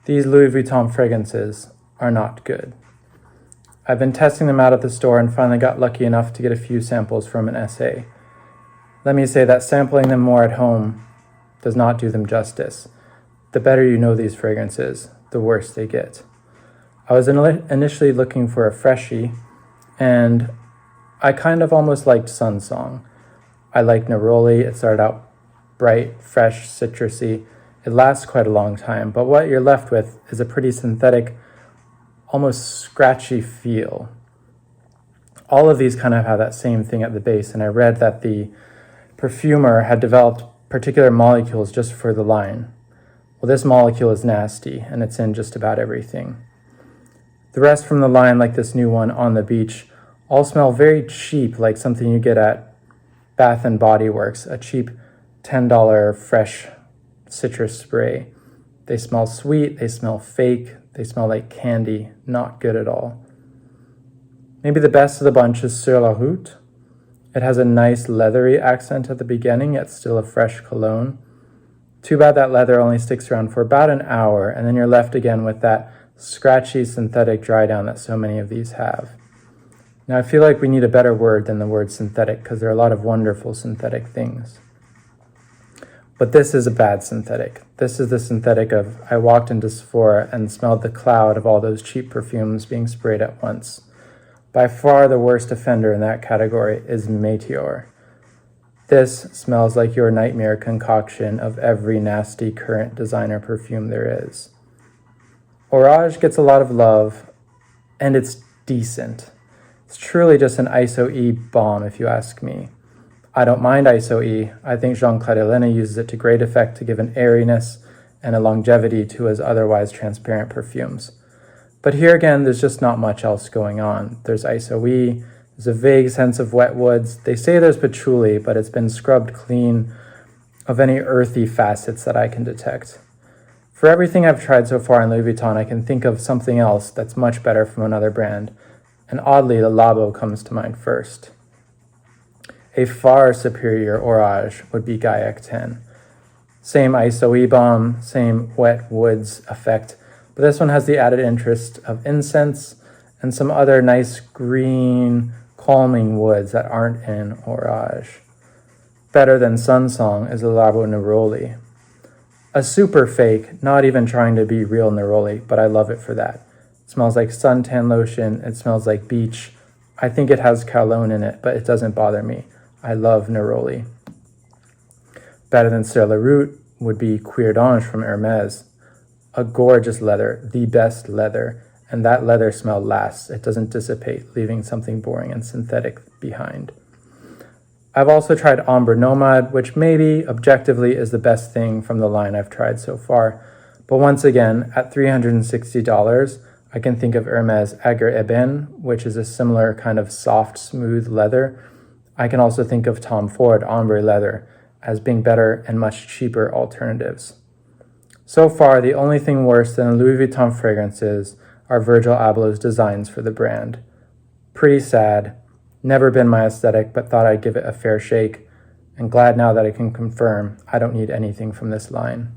These Louis Vuitton fragrances are not good. I've been testing them out at the store and finally got lucky enough to get a few samples from an SA. Let me say that sampling them more at home does not do them justice. The better you know these fragrances, the worse they get. I was initially looking for a freshie, and I kind of almost liked Sun Song. I liked Neroli. It started out bright, fresh, citrusy. It lasts quite a long time, but what you're left with is a pretty synthetic, almost scratchy feel. All of these kind of have that same thing at the base, and I read that the perfumer had developed particular molecules just for the line. Well, this molecule is nasty, and it's in just about everything. The rest from the line, like this new one, On the Beach, all smell very cheap, like something you get at Bath & Body Works, a cheap $10 fresh citrus spray. They smell sweet, they smell fake, they smell like candy, not good at all. Maybe the best of the bunch is Sur la Route. It has a nice leathery accent at the beginning, yet still a fresh cologne. Too bad that leather only sticks around for about an hour, and then you're left again with that scratchy synthetic dry down that so many of these have. Now I feel like we need a better word than the word synthetic, because there are a lot of wonderful synthetic things. But this is a bad synthetic. This is the synthetic of, I walked into Sephora and smelled the cloud of all those cheap perfumes being sprayed at once. By far the worst offender in that category is Meteore. This smells like your nightmare concoction of every nasty current designer perfume there is. Orage gets a lot of love, and it's decent. It's truly just an ISO-E bomb, if you ask me. I don't mind ISO-E. I think Jean-Claude Helene uses it to great effect to give an airiness and a longevity to his otherwise transparent perfumes. But here again, there's just not much else going on. There's ISO-E, there's a vague sense of wet woods. They say there's patchouli, but it's been scrubbed clean of any earthy facets that I can detect. For everything I've tried so far in Louis Vuitton, I can think of something else that's much better from another brand. And oddly, the Labo comes to mind first. A far superior Orage would be Gaiac 10. Same ISO-E bomb, same wet woods effect, but this one has the added interest of incense and some other nice green, calming woods that aren't in Orage. Better than Sun Song is the Labo Neroli. A super fake, not even trying to be real Neroli, but I love it for that. It smells like suntan lotion, it smells like beach. I think it has cologne in it, but it doesn't bother me. I love Neroli. Better than Sur la Route would be Cuir d'Ange from Hermes. A gorgeous leather, the best leather, and that leather smell lasts. It doesn't dissipate, leaving something boring and synthetic behind. I've also tried Ambre Nomade, which maybe objectively is the best thing from the line I've tried so far. But once again, at $360, I can think of Hermes Agar Eben, which is a similar kind of soft, smooth leather. I can also think of Tom Ford Ombre Leather as being better and much cheaper alternatives. So far, the only thing worse than Louis Vuitton fragrances are Virgil Abloh's designs for the brand. Pretty sad. Never been my aesthetic, but thought I'd give it a fair shake, and glad now that I can confirm I don't need anything from this line.